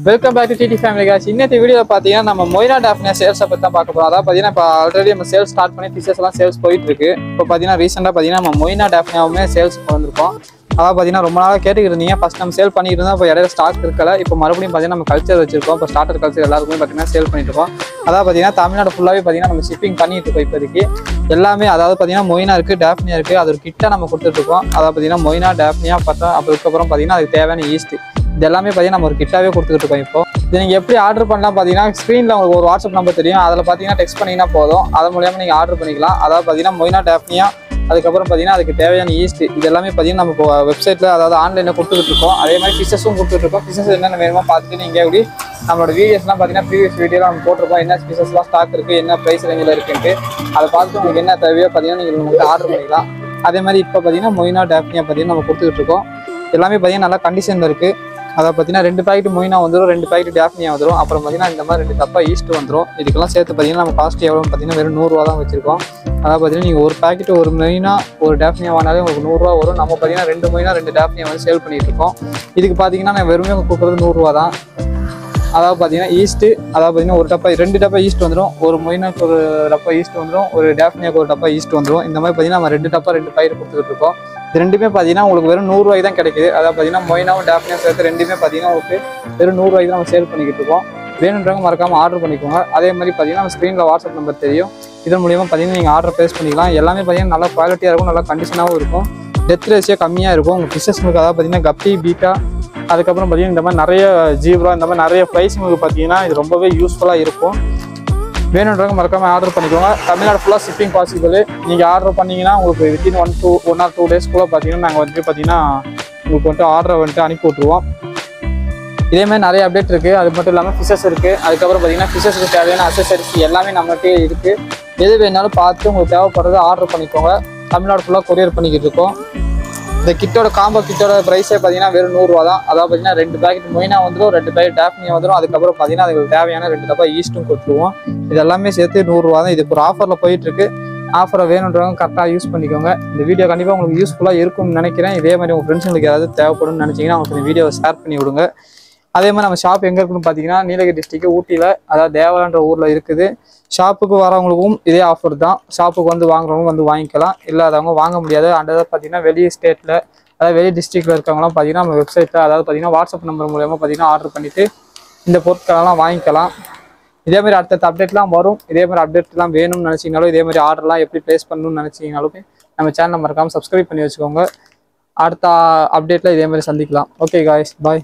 Welcome back to DD family guys. இன்னைக்கு வீடியோல பாத்தீங்கன்னா நம்ம மொய்னா டாஃப்னியா சேல்ஸ் பத்தி தான் பார்க்க போறோம். அதாவது பாத்தீங்கன்னா இப்ப ஆல்ரெடி நம்ம சேல்ஸ் ஸ்டார்ட் பண்ணி ஃபிஷஸ் எல்லாம் சேல்ஸ் போயிட்டு இருக்கு. இப்போ பாத்தீங்கன்னா ரீசெண்டா பாத்தீங்கன்னா நம்ம மொய்னா டாஃப்னியாவுமே சேல்ஸ் வந்திருக்கோம். அதாவது பாத்தீங்கன்னா ரொம்ப நாளா கேட்டுக்கிட்டு இருந்தீங்க. ஃபர்ஸ்ட் நம்ம சேல் பண்ணிட்டு இருந்தோம். இப்போ இடையில ஸ்டாக் இருக்கல. இப்போ மறுபடியும் பாத்தீங்கன்னா நம்ம கல்ச்சர் வச்சிருக்கோம். இப்போ ஸ்டார்டர் கல்ச்சர் எல்லாருக்குமே பாத்தீங்கன்னா சேல் பண்ணிட்டு இருக்கோம். அதாவது பாத்தீங்கன்னா தமிழ்நாடு ஃபுல்லாவே பாத்தீங்கன்னா நம்ம ஷிப்பிங் பண்ணிட்டு இருக்கோம். இப்போதைக்கு எல்லாமே அதாவது பாத்தீங்கன்னா மொய்னா இருக்கு, டாஃப்னியா இருக்கு. அது ஒரு கிட்ட நம்ம கொடுத்துட்டு இருக்கோம். அதாவது பாத்தீங்கன்னா மொய்னா டாஃப்னியா பார்த்தா அதுக்கப்புறம் பாத்தீங்கன்னா அதுக்கு தேவையான ஈஸ்ட் இது எல்லாமே பார்த்தீங்கன்னா நம்ம ஒரு கிட்டாவே கொடுத்துட்டு இருக்கோம். இப்போ இது நீங்கள் எப்படி ஆர்டர் பண்ணலாம் பார்த்தீங்கன்னா ஸ்க்ரீனில் உங்களுக்கு ஒரு வாட்ஸ்அப் நம்பர் தெரியும். அதில் பார்த்தீங்கன்னா டெக்ஸ்ட் பண்ணிங்கன்னா போதும். அது மூலியமாக நீங்கள் ஆர்டர் பண்ணிக்கலாம். அதாவது பார்த்தீங்கன்னா மொய்னா டாஃப்னியா அதுக்கப்புறம் பார்த்தீங்கன்னா அதுக்கு தேவையான ஈஸ்ட் இது எல்லாமே பார்த்தீங்கன்னா நம்ம இப்போ வெப்சைட்டில் அதாவது ஆன்லைனில் கொடுத்துட்டு இருக்கோம். அதே மாதிரி ஃபிஷஸும் கொடுத்துட்ருக்கோம். ஃபிஷஸ் என்னென்ன வேணுமோ பார்த்துட்டு நீங்கள் எப்படி நம்மளோட வீடியோஸ்லாம் பார்த்தீங்கன்னா ப்ரீவியஸ் வீடியோவில் நம்ம போட்டிருக்கோம். என்ன ஃபிஷஸ்லாம் ஸ்டாக் இருக்குது, என்ன ப்ரைஸ் ரேஞ்சில் இருக்குன்ட்டு அதை பார்த்துட்டு உங்களுக்கு என்ன தேவையோ பார்த்தீங்கன்னா நீங்கள் உங்களுக்கு ஆர்டர் பண்ணிக்கலாம். அதே மாதிரி இப்போ பார்த்தீங்கன்னா மொய்னா டாஃப்னியா பார்த்தீங்கன்னா நம்ம கொடுத்துட்டு இருக்கோம். எல்லாமே பார்த்தீங்கன்னா நல்லா கண்டிஷனில் இருக்குது. அதை பார்த்தீங்கன்னா 2 பாக்கெட் மொய்னா வந்துடும், 2 பாக்கெட் டாஃப்னியா வந்துடும். அப்புறம் பார்த்தீங்கன்னா இந்த மாதிரி 2 டப்பா ஈஸ்ட் வந்துடும். இதுக்கெல்லாம் சேர்த்து பார்த்தீங்கன்னா நம்ம காஸ்ட் எவ்வளோன்னு பார்த்தீங்கன்னா வெறும் 100 ரூபா தான் வச்சிருக்கோம். அதாவது பார்த்தீங்கன்னா நீங்கள் ஒரு பாக்கெட் ஒரு மொய்னா ஒரு டாஃப்னியா வாங்கினாலே உங்களுக்கு 100 ரூபா வரும். நம்ம பார்த்தீங்கன்னா 2 மொய்னா 2 டாஃப்னியா வந்து சேல் பண்ணிட்டு இருக்கோம். இதுக்கு பார்த்தீங்கன்னா நான் வெறுமே கொடுக்குறது 100 ரூபா தான். அதாவது பார்த்தீங்கன்னா ஈஸ்ட்டு அதாவது பார்த்தீங்கன்னா ஒரு டப்பா 2 டப்பா ஈஸ்ட் வந்துடும், ஒரு மொய்னாக்கு ஒரு டப்பா ஈஸ்ட் வந்துடும், ஒரு டாஃப்னியாக்கு ஒரு டப்பா ஈஸ்ட் வந்துடும். இந்த மாதிரி பார்த்தீங்கன்னா நம்ம 2 டப்பா 2 பாக்கெட் கொடுத்துட்டு இருக்கோம். இது ரெண்டுமே பார்த்தீங்கன்னா உங்களுக்கு வெறும் 100 ரூபாய்க்கு தான் கிடைக்குது. அதாவது பார்த்தீங்கன்னா மொய்னாவும் டாஃப்னியா சேர்த்து ரெண்டுமே பார்த்தீங்கன்னா உங்களுக்கு வெறும் 100 ரூபாய்க்கு தான் நம்ம சேல் பண்ணிக்கிட்டு இருக்கோம். வேணுன்றவங்க மறக்காமல் ஆர்டர் பண்ணிக்கோங்க. அதே மாதிரி பார்த்தீங்கன்னா நம்ம ஸ்க்ரீனில் வாட்ஸ்அப் நம்பர் தெரியும். இதன் மூலியமாக பார்த்தீங்கன்னா நீங்கள் ஆர்டர் ப்ளேஸ் பண்ணிக்கலாம். எல்லாமே பார்த்தீங்கன்னா நல்லா குவாலிட்டியாக இருக்கும், நல்லா கண்டிஷனாகவும் இருக்கும், டெத் ரேஷியோ கம்மியாக இருக்கும். உங்கள் ஃபிஷஸ்ங்களுக்கு அதாவது பார்த்தீங்கன்னா கப்பி, பீட்டா அதுக்கப்புறம் பார்த்தீங்கன்னா இந்த மாதிரி நிறைய ஜீப்ரா இந்த மாதிரி நிறைய ப்ரைஸுங்களுக்கு பார்த்தீங்கன்னா இது ரொம்பவே யூஸ்ஃபுல்லாக இருக்கும். வேணுன்றவங்க மறக்காமல் ஆர்டர் பண்ணிக்கோங்க. தமிழ்நாடு ஃபுல்லாக ஷிப்பிங் பாசிபிள். நீங்கள் ஆர்டர் பண்ணிங்கன்னா உங்களுக்கு வித்தின் 1 or 2 டேஸ்க்குள்ளே பார்த்தீங்கன்னா நாங்கள் வந்துட்டு பார்த்தீங்கன்னா உங்களுக்கு வந்துட்டு ஆர்டரை வந்துட்டு அனுப்பி விட்ருவோம். இதேமாதிரி நிறைய அப்டேட் இருக்குது. அது மட்டும் இல்லாமல் ஃபிஷஸ் இருக்குது. அதுக்கப்புறம் பார்த்தீங்கன்னா ஃபிஷஸுக்கு தேவையான அக்சசரிஸ் எல்லாமே நம்மகிட்டே இருக்குது. எது வேணாலும் பார்த்து உங்களுக்கு தேவைப்படுறதை ஆர்டர் பண்ணிக்கோங்க. தமிழ்நாடு ஃபுல்லாக கொரியர் பண்ணிக்கிட்டு இருக்கோம். இந்த கிட்டோட காம்போ கிட்டோட ப்ரைஸே பார்த்தீங்கன்னா வெறும் 100 ரூபா தான். அதாவது பார்த்தீங்கன்னா 2 பாக்கெட் மொய்னா வந்துடும், 2 பாக்கெட் டாஃப்னியா வந்துடும். அதுக்கப்புறம் பார்த்தீங்கன்னா அதுக்கு தேவையான 2 டப்பா ஈஸ்ட்டும் கொடுத்துருவோம். இது எல்லாமே சேர்த்து 100 ரூபா தான். இதுக்கு ஒரு ஆஃபரில் போயிட்டுருக்கு. ஆஃபரை வேணுன்றவங்க கரெக்டாக யூஸ் பண்ணிக்கோங்க. இந்த வீடியோ கண்டிப்பாக உங்களுக்கு யூஸ்ஃபுல்லாக இருக்கும்னு நினைக்கிறேன். இதே மாதிரி உங்கள் ஃப்ரெண்ட்ஸுங்களுக்கு ஏதாவது தேவைப்படும்னு நினச்சிங்கன்னா உங்களுக்கு இந்த வீடியோவை ஷேர் பண்ணி விடுங்க. அதே மாதிரி நம்ம ஷாப் எங்கே இருக்குன்னு பார்த்தீங்கன்னா நீலகிரி டிஸ்ட்ரிக்ட் ஊட்டியில் அதாவது தேவலான்ற ஊரில் இருக்குது. ஷாப்புக்கு வரவங்களுக்கும் இதே ஆஃபர் தான். ஷாப்புக்கு வந்து வாங்குறவங்க வந்து வாங்கிக்கலாம், இல்லாதவங்க வாங்க முடியாது. அதாவது பார்த்தீங்கன்னா வெளி ஸ்டேட்டில் அதாவது வெளி டிஸ்ட்ரிக்டில் இருக்கவங்களாம் பார்த்தீங்கன்னா நம்ம வெப்சைட்டில் அதாவது பார்த்தீங்கன்னா வாட்ஸ்அப் நம்பர் மூலமாக பார்த்தீங்கன்னா ஆர்டர் பண்ணிவிட்டு இந்த பொருட்களெல்லாம் வாங்கிக்கலாம். இதேமாதிரி அடுத்த அப்டேட்லாம் வரும். இதேமாதிரி அப்டேட்லாம் வேணும்னு நினச்சிங்கனாலும் இதேமாதிரி ஆர்டர்லாம் எப்படி ப்ளேஸ் பண்ணணும்னு நினச்சிங்கனாலும் நம்ம சேனலை மறக்காமல் சப்ஸ்கிரைப் பண்ணி வச்சுக்கோங்க. அடுத்த அப்டேட்டில் இதேமாதிரி சந்திக்கலாம். ஓகே காய்ஸ், பாய்.